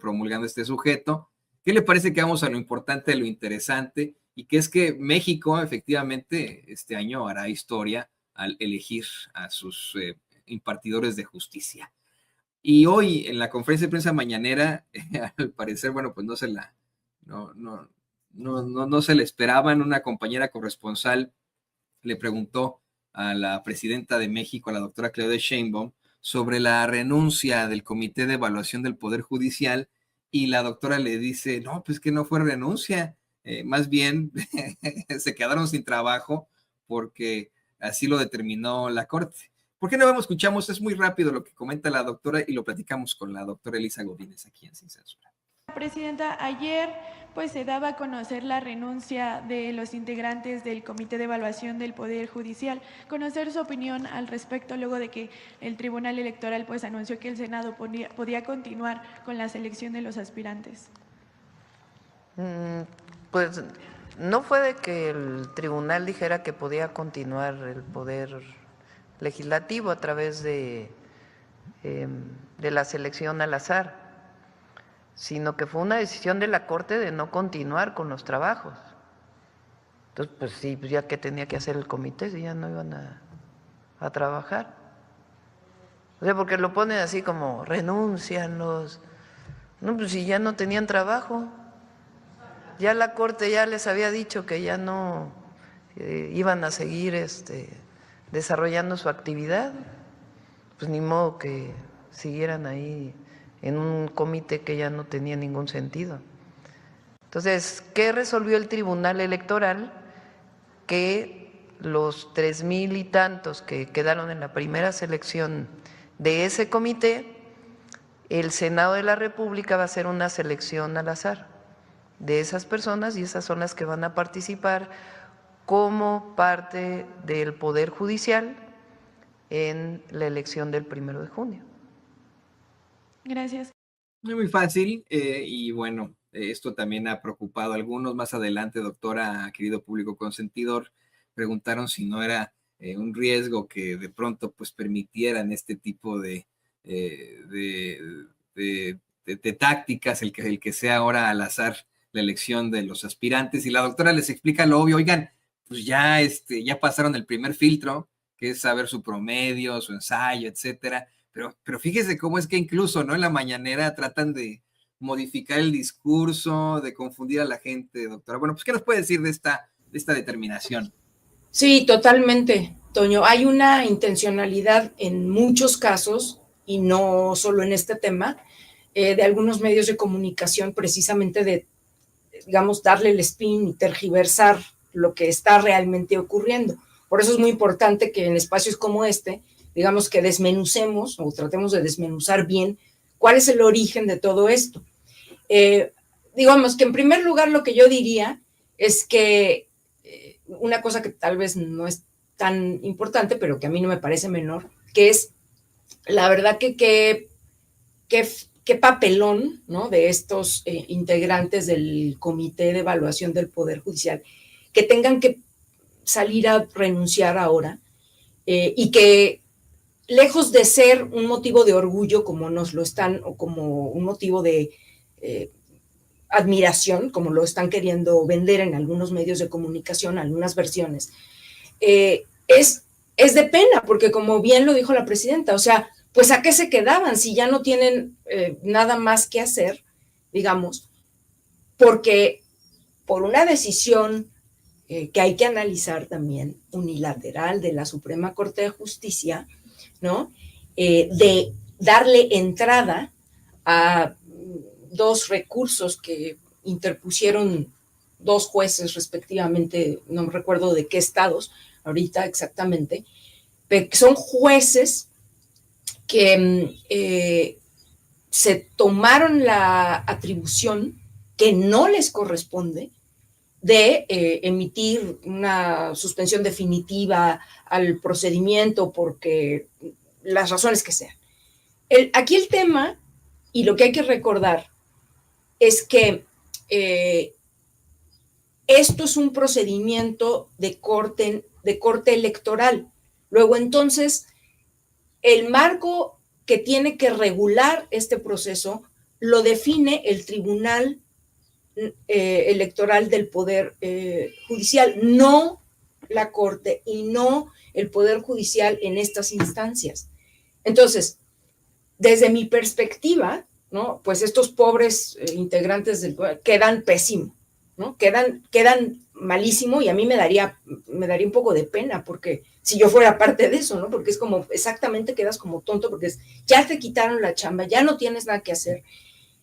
promulgando este sujeto. ¿Qué le parece que vamos a lo importante, a lo interesante? Y que es que México efectivamente este año hará historia al elegir a sus impartidores de justicia. Y hoy en la conferencia de prensa mañanera, al parecer, bueno, pues no se le esperaban. Una compañera corresponsal le preguntó a la presidenta de México, a la doctora Claudia Sheinbaum, sobre la renuncia del Comité de Evaluación del Poder Judicial, y la doctora le dice, no, pues que no fue renuncia, más bien se quedaron sin trabajo porque así lo determinó la Corte. ¿Por qué no escuchamos? Es muy rápido lo que comenta la doctora y lo platicamos con la doctora Elisa Godínez aquí en Sin Censura. Presidenta, ayer pues se daba a conocer la renuncia de los integrantes del Comité de Evaluación del Poder Judicial. Conocer su opinión al respecto luego de que el Tribunal Electoral pues anunció que el Senado podía continuar con la selección de los aspirantes. Pues no fue de que el tribunal dijera que podía continuar el poder legislativo a través de la selección al azar, sino que fue una decisión de la Corte de no continuar con los trabajos. Entonces, pues sí, pues ya que tenía que hacer el comité, si ya no iban a trabajar. O sea, porque lo ponen así como renuncian los... No, pues si ya no tenían trabajo, ya la Corte ya les había dicho que ya no iban a seguir desarrollando su actividad, pues ni modo que siguieran ahí en un comité que ya no tenía ningún sentido. Entonces, ¿qué resolvió el Tribunal Electoral? Que los 3,000 y tantos que quedaron en la primera selección de ese comité, el Senado de la República va a hacer una selección al azar de esas personas y esas son las que van a participar como parte del Poder Judicial en la elección del 1 de junio. Gracias. Muy fácil, y bueno, esto también ha preocupado a algunos. Más adelante, doctora, querido público consentidor, preguntaron si no era un riesgo que de pronto pues permitieran este tipo de tácticas, el que sea ahora al azar la elección de los aspirantes, y la doctora les explica lo obvio. Oigan, pues ya pasaron el primer filtro, que es saber su promedio, su ensayo, etcétera. Pero fíjese cómo es que incluso, ¿no?, en la mañanera tratan de modificar el discurso, de confundir a la gente, doctora. Bueno, pues, ¿qué nos puede decir de esta determinación? Sí, totalmente, Toño. Hay una intencionalidad en muchos casos, y no solo en este tema, de algunos medios de comunicación, precisamente de, digamos, darle el spin y tergiversar lo que está realmente ocurriendo. Por eso es muy importante que en espacios como este, digamos, que desmenucemos o tratemos de desmenuzar bien cuál es el origen de todo esto. Digamos que en primer lugar lo que yo diría es que una cosa que tal vez no es tan importante, pero que a mí no me parece menor, que es la verdad que qué papelón, ¿no?, de estos integrantes del Comité de Evaluación del Poder Judicial, que tengan que salir a renunciar ahora, y que lejos de ser un motivo de orgullo como nos lo están, o como un motivo de admiración, como lo están queriendo vender en algunos medios de comunicación, algunas versiones, es de pena, porque como bien lo dijo la presidenta, o sea, pues ¿a qué se quedaban si ya no tienen nada más que hacer, digamos? Porque por una decisión que hay que analizar también, unilateral, de la Suprema Corte de Justicia, ¿no?, de darle entrada a 2 recursos que interpusieron 2 jueces respectivamente, no me recuerdo de qué estados ahorita exactamente, pero que son jueces que se tomaron la atribución que no les corresponde de emitir una suspensión definitiva al procedimiento porque las razones que sean. Aquí el tema, y lo que hay que recordar, es que esto es un procedimiento de corte electoral. Luego, entonces, el marco que tiene que regular este proceso lo define el Tribunal Electoral del Poder Judicial, no la Corte y no el Poder Judicial en estas instancias. Entonces, desde mi perspectiva, ¿no? Pues estos pobres integrantes del poder quedan pésimo, ¿no? Quedan malísimo, y a mí me daría un poco de pena, porque si yo fuera parte de eso, ¿no? Porque es como, exactamente quedas como tonto, porque ya te quitaron la chamba, ya no tienes nada que hacer,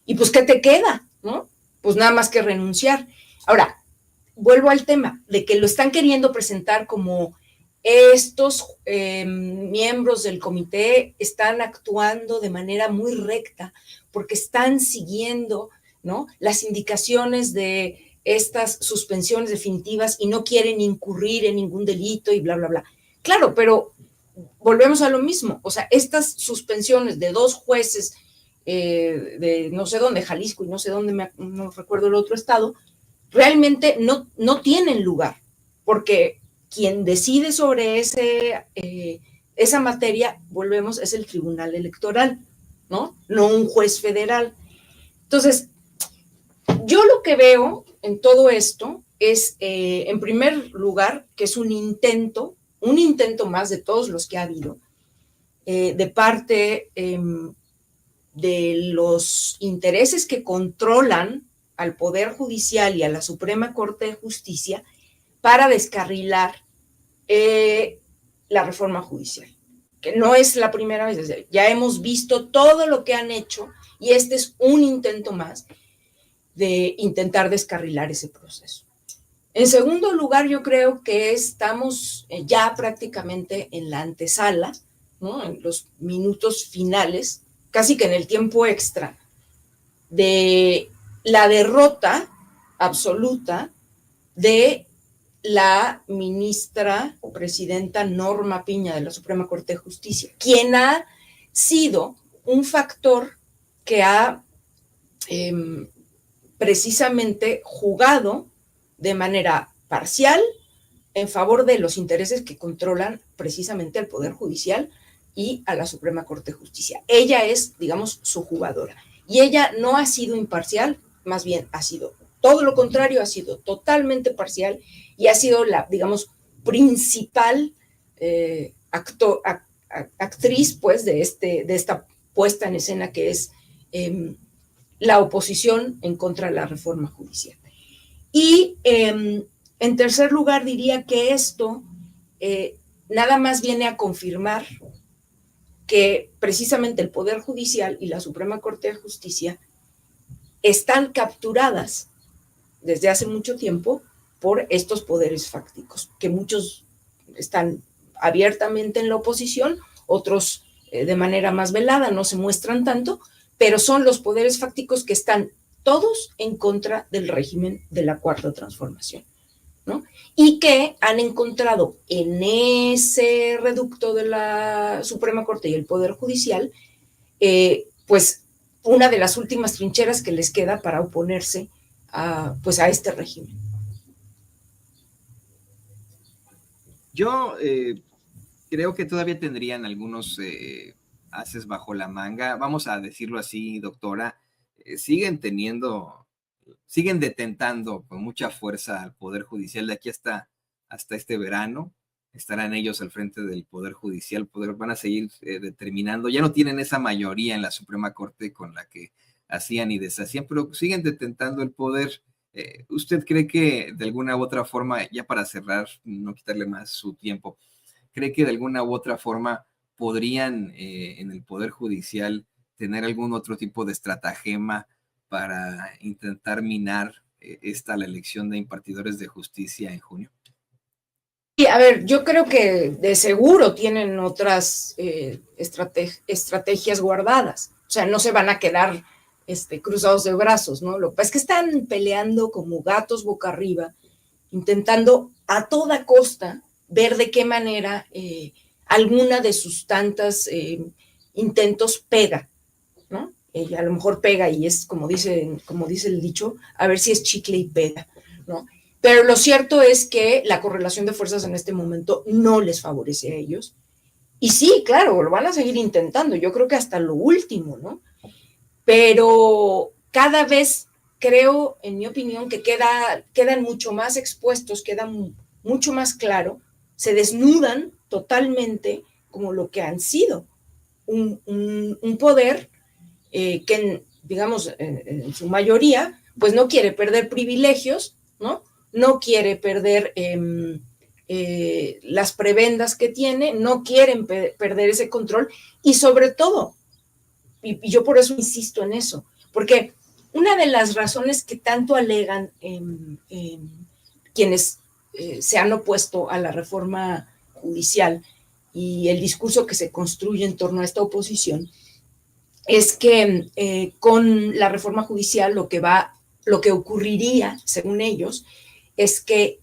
y pues, ¿qué te queda, no? Pues nada más que renunciar. Ahora, vuelvo al tema de que lo están queriendo presentar como estos miembros del comité están actuando de manera muy recta porque están siguiendo, ¿no?, las indicaciones de estas suspensiones definitivas y no quieren incurrir en ningún delito y bla, bla, bla. Claro, pero volvemos a lo mismo. O sea, estas suspensiones de 2 jueces de no sé dónde, Jalisco y no sé dónde, no recuerdo el otro estado, realmente no tienen lugar, porque quien decide sobre esa materia, volvemos, es el Tribunal Electoral, ¿no? No un juez federal. Entonces, yo lo que veo en todo esto es, en primer lugar, que es un intento más de todos los que ha habido, de parte de los intereses que controlan al Poder Judicial y a la Suprema Corte de Justicia para descarrilar la reforma judicial, que no es la primera vez, ya hemos visto todo lo que han hecho y este es un intento más de intentar descarrilar ese proceso. En segundo lugar, yo creo que estamos ya prácticamente en la antesala, ¿no?, en los minutos finales, casi que en el tiempo extra, de la derrota absoluta de la ministra o presidenta Norma Piña de la Suprema Corte de Justicia, quien ha sido un factor que ha precisamente jugado de manera parcial en favor de los intereses que controlan precisamente al Poder Judicial y a la Suprema Corte de Justicia. Ella es, digamos, su jugadora. Y ella no ha sido imparcial, más bien ha sido todo lo contrario, ha sido totalmente parcial y ha sido la, digamos, principal actriz, pues, de esta puesta en escena que es la oposición en contra de la reforma judicial. Y en tercer lugar, diría que esto nada más viene a confirmar que precisamente el Poder Judicial y la Suprema Corte de Justicia están capturadas desde hace mucho tiempo por estos poderes fácticos, que muchos están abiertamente en la oposición, otros de manera más velada, no se muestran tanto, pero son los poderes fácticos que están todos en contra del régimen de la Cuarta Transformación, ¿no? Y que han encontrado en ese reducto de la Suprema Corte y el Poder Judicial, pues una de las últimas trincheras que les queda para oponerse a este régimen. Yo creo que todavía tendrían algunos ases bajo la manga, vamos a decirlo así, doctora. Siguen detentando con mucha fuerza al Poder Judicial de aquí hasta este verano. Estarán ellos al frente del Poder Judicial, van a seguir determinando. Ya no tienen esa mayoría en la Suprema Corte con la que hacían y deshacían, pero siguen detentando el poder. ¿Usted cree que de alguna u otra forma, ya para cerrar, no quitarle más su tiempo, cree que de alguna u otra forma podrían en el Poder Judicial tener algún otro tipo de estratagema para intentar minar la elección de impartidores de justicia en junio? Sí, a ver, yo creo que de seguro tienen otras estrategias guardadas. O sea, no se van a quedar cruzados de brazos, ¿no? Lo que pasa es que están peleando como gatos boca arriba, intentando a toda costa ver de qué manera alguna de sus tantas intentos pega, ¿no? A lo mejor pega y es como dice el dicho, a ver si es chicle y pega, ¿no? Pero lo cierto es que la correlación de fuerzas en este momento no les favorece a ellos. Y sí, claro, lo van a seguir intentando, yo creo que hasta lo último, ¿no? pero cada vez creo, en mi opinión, que quedan mucho más expuestos, quedan mucho más claro, se desnudan totalmente como lo que han sido, un poder que, digamos, en su mayoría, pues no quiere perder privilegios, ¿no? No quiere perder las prebendas que tiene, no quieren perder ese control y sobre todo, y yo por eso insisto en eso, porque una de las razones que tanto alegan quienes se han opuesto a la reforma judicial y el discurso que se construye en torno a esta oposición es que con la reforma judicial lo que ocurriría, según ellos, es que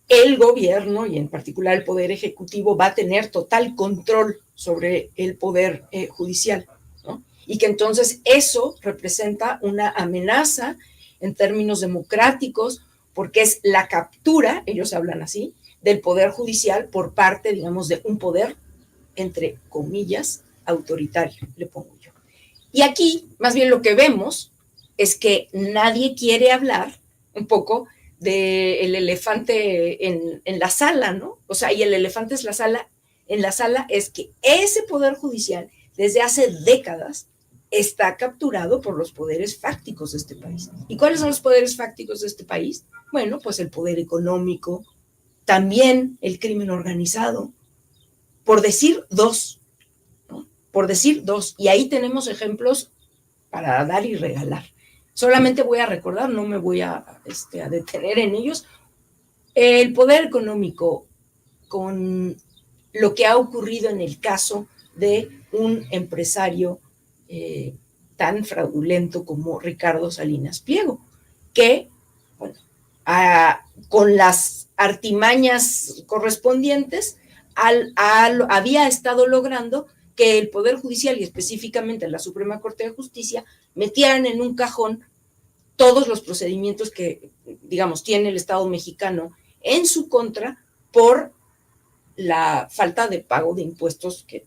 el gobierno y en particular el Poder Ejecutivo va a tener total control sobre el Poder Judicial, ¿no? Y que entonces eso representa una amenaza en términos democráticos porque es la captura, ellos hablan así, del Poder Judicial por parte, digamos, de un poder, entre comillas, autoritario, le pongo yo. Y aquí, más bien lo que vemos es que nadie quiere hablar un poco del elefante en la sala, ¿no? O sea, y el elefante es en la sala es que ese poder judicial desde hace décadas está capturado por los poderes fácticos de este país. ¿Y cuáles son los poderes fácticos de este país? Bueno, pues el poder económico, también el crimen organizado, por decir dos, ¿no? Por decir dos. Y ahí tenemos ejemplos para dar y regalar. Solamente voy a recordar, no me voy a detener en ellos. El poder económico, con lo que ha ocurrido en el caso de un empresario tan fraudulento como Ricardo Salinas Pliego, que, bueno, con las artimañas correspondientes, había estado logrando que el Poder Judicial y específicamente la Suprema Corte de Justicia metieran en un cajón todos los procedimientos que, digamos, tiene el Estado mexicano en su contra por la falta de pago de impuestos que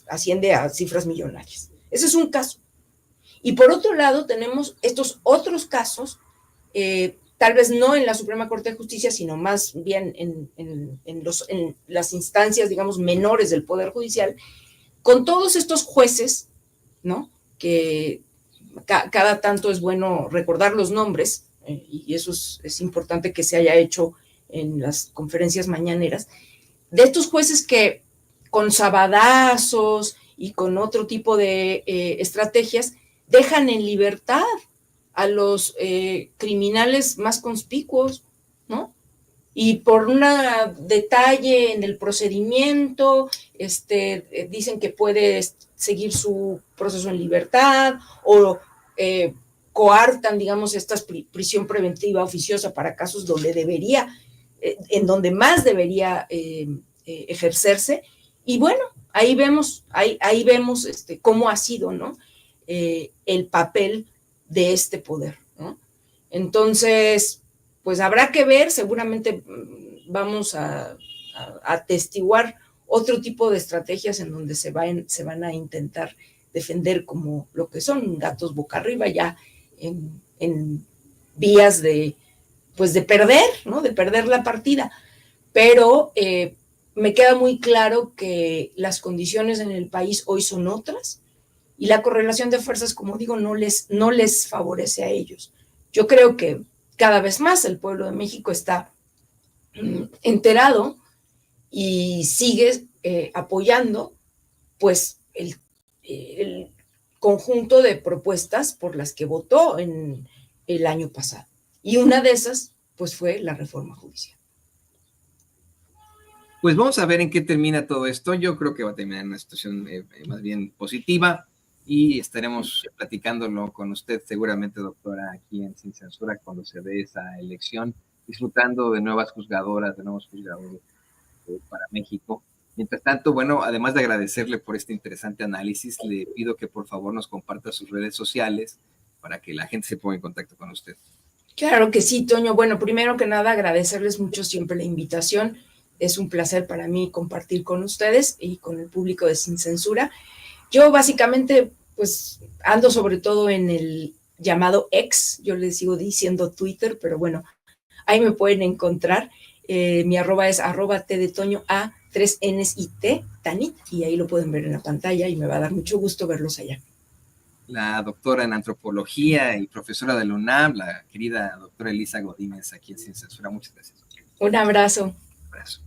asciende a cifras millonarias. Ese es un caso. Y por otro lado tenemos estos otros casos, tal vez no en la Suprema Corte de Justicia, sino más bien en las instancias, digamos, menores del Poder Judicial, con todos estos jueces, ¿no? Que cada tanto es bueno recordar los nombres, y eso es importante que se haya hecho en las conferencias mañaneras, de estos jueces que con sabadazos y con otro tipo de estrategias dejan en libertad a los criminales más conspicuos, ¿no? Y por un detalle en el procedimiento, dicen que puede seguir su proceso en libertad o coartan, digamos, esta prisión preventiva oficiosa para casos donde debería, en donde más debería ejercerse. Y bueno, ahí vemos cómo ha sido, ¿no? El papel de este poder, ¿no? Entonces, pues habrá que ver, seguramente vamos a atestiguar otro tipo de estrategias en donde se van a intentar defender como lo que son gatos boca arriba, ya en vías de perder, ¿no? De perder la partida. Pero me queda muy claro que las condiciones en el país hoy son otras y la correlación de fuerzas, como digo, no les favorece a ellos. Yo creo que cada vez más el pueblo de México está enterado y sigue apoyando pues el conjunto de propuestas por las que votó en el año pasado. Y una de esas pues fue la reforma judicial. Pues vamos a ver en qué termina todo esto. Yo creo que va a terminar en una situación más bien positiva y estaremos platicándolo con usted seguramente, doctora, aquí en Sin Censura cuando se dé esa elección, disfrutando de nuevos juzgadores para México. Mientras tanto, bueno, además de agradecerle por este interesante análisis, le pido que por favor nos comparta sus redes sociales para que la gente se ponga en contacto con usted. Claro que sí, Toño. Bueno, primero que nada, agradecerles mucho siempre la invitación. Es un placer para mí compartir con ustedes y con el público de Sin Censura. Yo básicamente pues ando sobre todo en el llamado X, yo le sigo diciendo Twitter, pero bueno, ahí me pueden encontrar. Mi arroba es @t de Toño A, 3 Ns y T, Tanit, y ahí lo pueden ver en la pantalla y me va a dar mucho gusto verlos allá. La doctora en antropología y profesora de la UNAM, la querida doctora Elisa Godínez, aquí en Sin Censura. Muchas gracias. Un abrazo. Un abrazo.